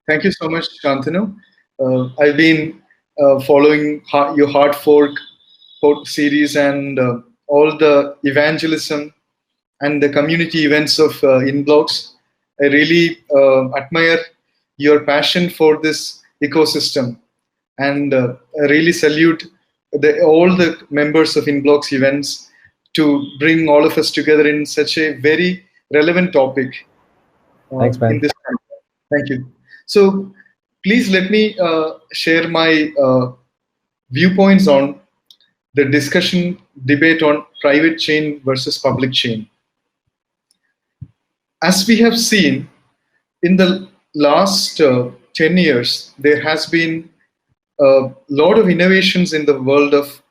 Thank you so much, Shantanu. I've been following your hard fork series and all the evangelism and the community events of Inblox. I really admire your passion for this ecosystem, and I really salute all the members of Inblox Events to bring all of us together in such a very relevant topic Thanks, in man. this time. Thank you. So please let me share my viewpoints on the discussion debate on private chain versus public chain. As we have seen in the last 10 years, there has been a lot of innovations in the world of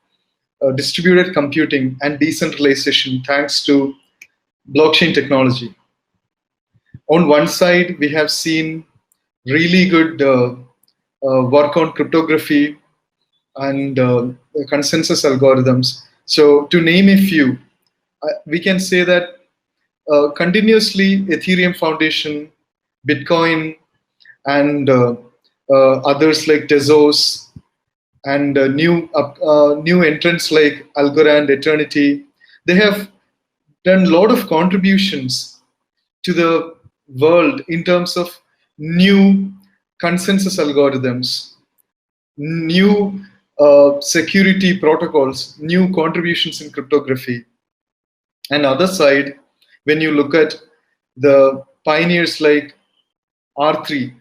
distributed computing and decentralization thanks to blockchain technology. On one side, we have seen really good work on cryptography and consensus algorithms. So to name a few, we can say that continuously Ethereum Foundation, Bitcoin, and others like Tezos, and new entrants like Algorand, Eternity, they have done a lot of contributions to the world in terms of new consensus algorithms, new security protocols, new contributions in cryptography. And other side, when you look at the pioneers like R3,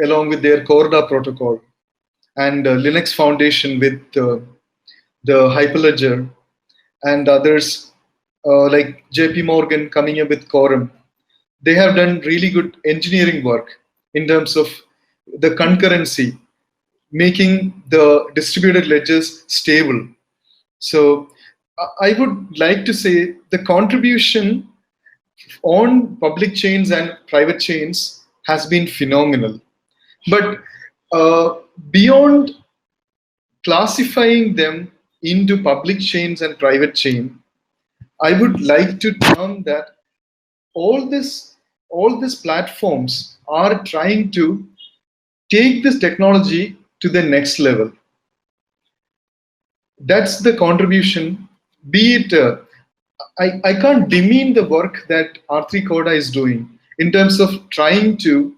along with their Corda protocol, and Linux Foundation with the Hyperledger, and others like JP Morgan coming up with Quorum, they have done really good engineering work in terms of the concurrency, making the distributed ledgers stable. So I would like to say the contribution on public chains and private chains has been phenomenal. But beyond classifying them into public chains and private chain, I would like to term that all these platforms are trying to take this technology to the next level. That's the contribution. Be it, I can't demean the work that R3 Coda is doing in terms of trying to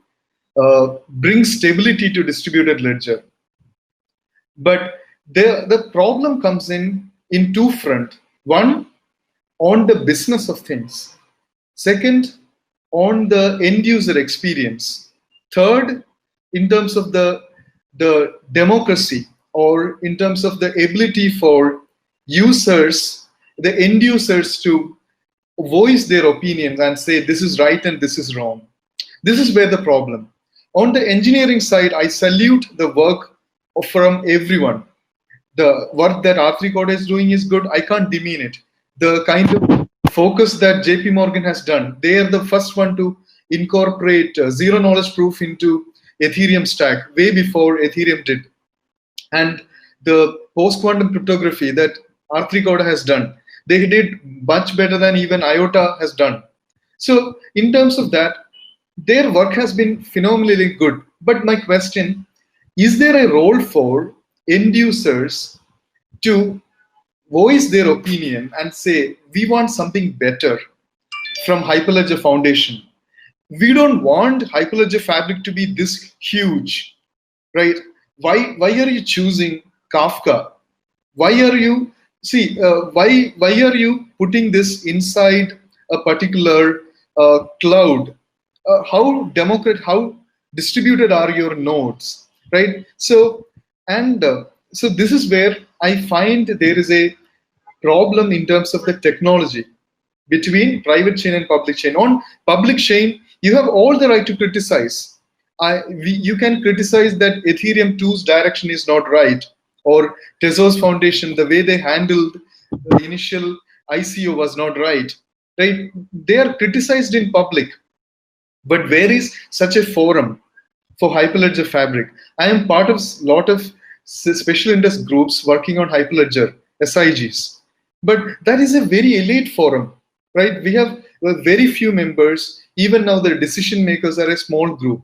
bring stability to distributed ledger. But the problem comes in two fronts. One, on the business of things. Second, on the end user experience. Third, in terms of the democracy, or in terms of the ability for users, the end users, to voice their opinions and say this is right and this is wrong. This is where the problem. On the engineering side, I salute the work from everyone. The work that R3 Code is doing is good. I can't demean it. The kind of focus that JP Morgan has done, they are the first one to incorporate zero knowledge proof into Ethereum stack way before Ethereum did. And the post-quantum cryptography that R3 Code has done, they did much better than even IOTA has done. So in terms of that, their work has been phenomenally good. But my question, is there a role for end users to voice their opinion and say, we want something better from Hyperledger Foundation? We don't want Hyperledger Fabric to be this huge, right? Why are you choosing Kafka? Why are you why are you putting this inside a particular cloud? How distributed are your nodes, right? So this is where I find there is a problem in terms of the technology between private chain and public chain. On public chain, you have all the right to criticize. You can criticize that Ethereum 2's direction is not right, or Tezos Foundation, the way they handled the initial ICO was not right. Right? They are criticized in public. But where is such a forum for Hyperledger Fabric? I am part of a lot of special interest groups working on Hyperledger, SIGs. But that is a very elite forum, right? We have very few members. Even now, the decision makers are a small group.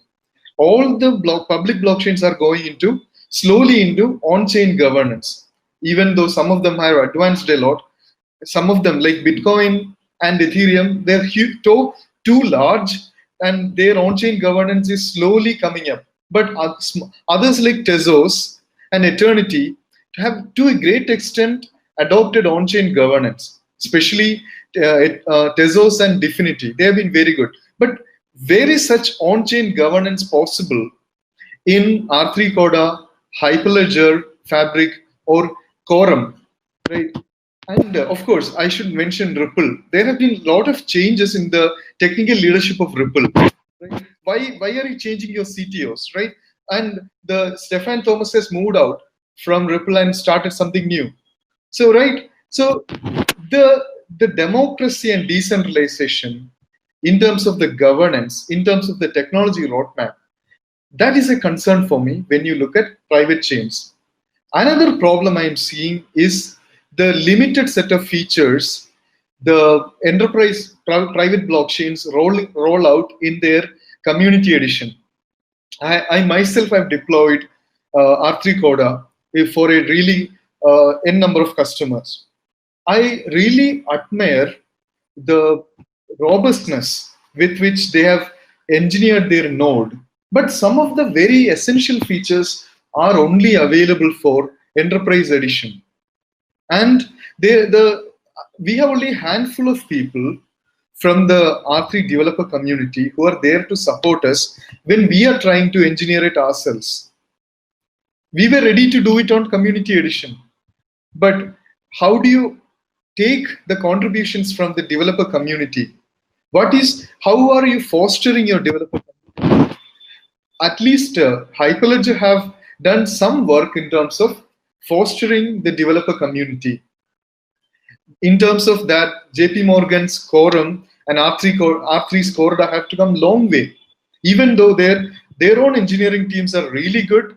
all the public blockchains are going into slowly into on-chain governance. Even though some of them have advanced a lot, some of them like Bitcoin and Ethereum, they're too large, and their on-chain governance is slowly coming up. But others like Tezos and Eternity have to a great extent adopted on-chain governance, especially Tezos and Definity. They have been very good. But where is such on-chain governance possible in R3 Corda, Hyperledger, Fabric, or Quorum, right? And of course, I should mention Ripple. There have been a lot of changes in the technical leadership of Ripple. Right? Why are you changing your CTOs, right? And the Stefan Thomas has moved out from Ripple and started something new. So the democracy and decentralization in terms of the governance, in terms of the technology roadmap, that is a concern for me when you look at private chains. Another problem I am seeing is the limited set of features the enterprise private blockchains roll out in their community edition. I myself have deployed R3 Coda for a really n number of customers. I really admire the robustness with which they have engineered their node. But some of the very essential features are only available for enterprise edition. And we have only a handful of people from the R3 developer community who are there to support us when we are trying to engineer it ourselves. We were ready to do it on community edition. But how do you take the contributions from the developer community? How are you fostering your developer community? At least Hyperledger have done some work in terms of fostering the developer community. In terms of that, JP Morgan's Quorum and R3's Corda have to come a long way. Even though their own engineering teams are really good,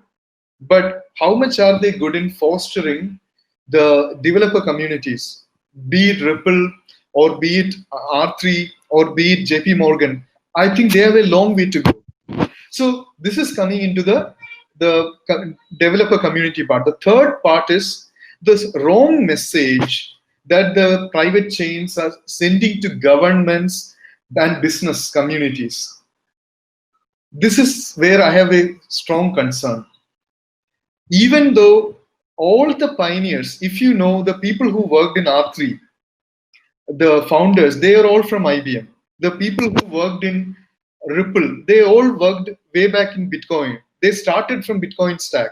but how much are they good in fostering the developer communities? Be it Ripple or be it R3 or be it JP Morgan, I think they have a long way to go. So this is coming into the developer community part. The third part is this wrong message that the private chains are sending to governments and business communities. This is where I have a strong concern. Even though all the pioneers, if you know the people who worked in R3, the founders, they are all from IBM. The people who worked in Ripple, they all worked way back in Bitcoin. They started from Bitcoin stack.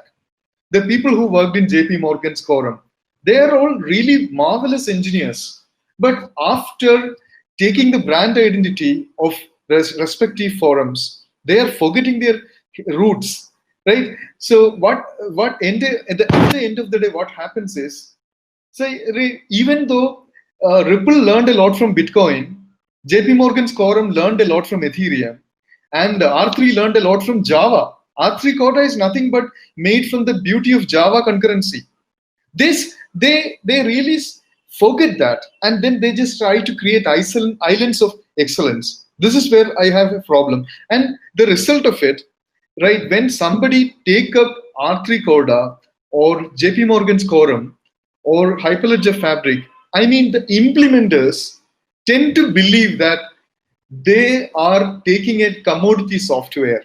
The people who worked in JP Morgan's Quorum, they are all really marvelous engineers. But after taking the brand identity of respective forums, they are forgetting their roots, right? So at the end of the day, what happens is, so even though Ripple learned a lot from Bitcoin, JP Morgan's Quorum learned a lot from Ethereum, and R3 learned a lot from Java. R3 Corda is nothing but made from the beauty of Java concurrency. They really forget that, and then they just try to create islands of excellence. This is where I have a problem. And the result of it, right, when somebody take up R3 Corda or JP Morgan's Quorum or Hyperledger Fabric, I mean, the implementers tend to believe that they are taking a commodity software.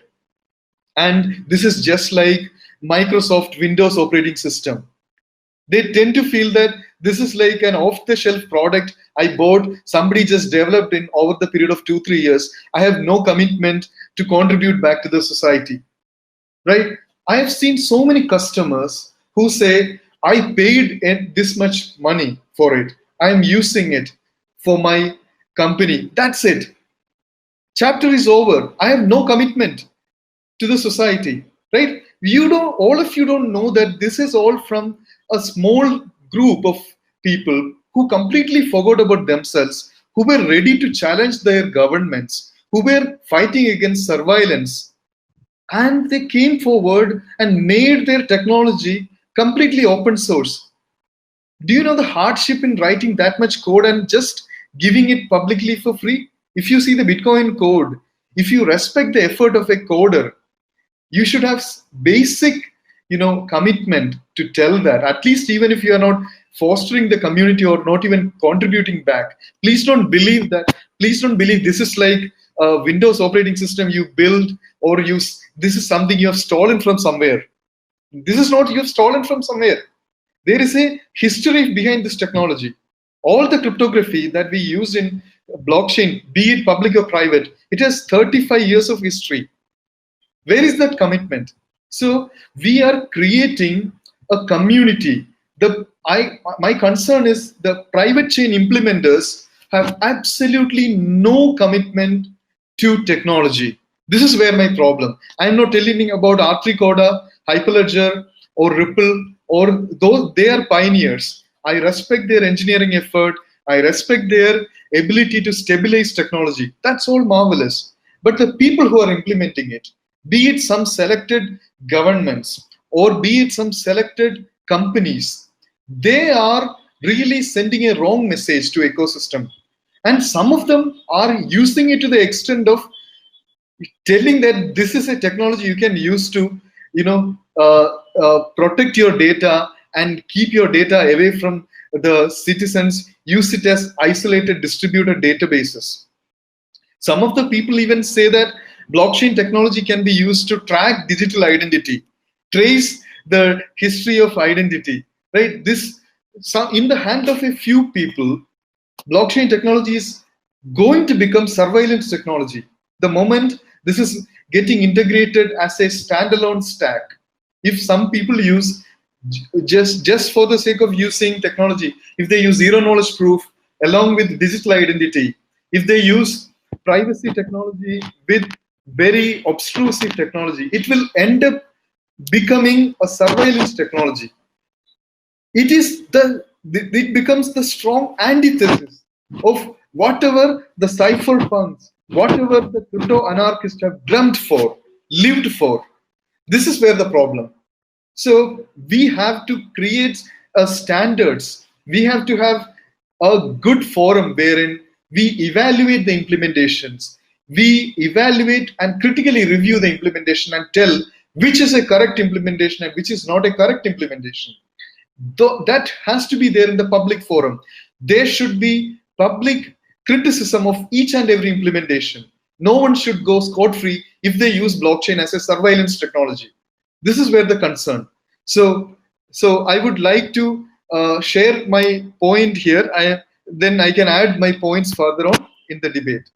And this is just like Microsoft Windows operating system. They tend to feel that this is like an off-the-shelf product I bought, somebody just developed in over the period of 2-3 years. I have no commitment to contribute back to the society, right? I have seen so many customers who say, I paid this much money for it. I am using it for my company. That's it. Chapter is over. I have no commitment to the society, right? All of you don't know that this is all from a small group of people who completely forgot about themselves, who were ready to challenge their governments, who were fighting against surveillance. And they came forward and made their technology completely open source. Do you know the hardship in writing that much code and just giving it publicly for free? If you see the Bitcoin code, if you respect the effort of a coder, You should have basic, commitment to tell that. At least even if you are not fostering the community or not even contributing back, please don't believe that. Please don't believe this is like a Windows operating system you build or use. This is something you have stolen from somewhere. This is not you've stolen from somewhere. There is a history behind this technology. All the cryptography that we use in blockchain, be it public or private, it has 35 years of history. Where is that commitment? So we are creating a community. My concern is the private chain implementers have absolutely no commitment to technology. This is where my problem. I'm not telling about R3 Coda, Hyperledger, or Ripple, or those. They are pioneers. I respect their engineering effort. I respect their ability to stabilize technology. That's all marvelous. But the people who are implementing it, be it some selected governments or be it some selected companies, they are really sending a wrong message to ecosystem. And some of them are using it to the extent of telling that this is a technology you can use to, protect your data and keep your data away from the citizens, use it as isolated distributed databases. Some of the people even say that blockchain technology can be used to track digital identity, trace the history of identity, right? In the hand of a few people, blockchain technology is going to become surveillance technology. The moment this is getting integrated as a standalone stack, if some people use just for the sake of using technology, if they use zero knowledge proof along with digital identity, if they use privacy technology with very obtrusive technology, it will end up becoming a surveillance technology. It becomes the strong antithesis of whatever the cypherpunks, whatever the crypto anarchists have dreamt for, lived for. This is where the problem. So we have to create standards. We have to have a good forum wherein we evaluate the implementations. We evaluate and critically review the implementation and tell which is a correct implementation and which is not a correct implementation. That has to be there in the public forum. There should be public criticism of each and every implementation. No one should go scot-free if they use blockchain as a surveillance technology. This is where the concern. So I would like to share my point here. Then I can add my points further on in the debate.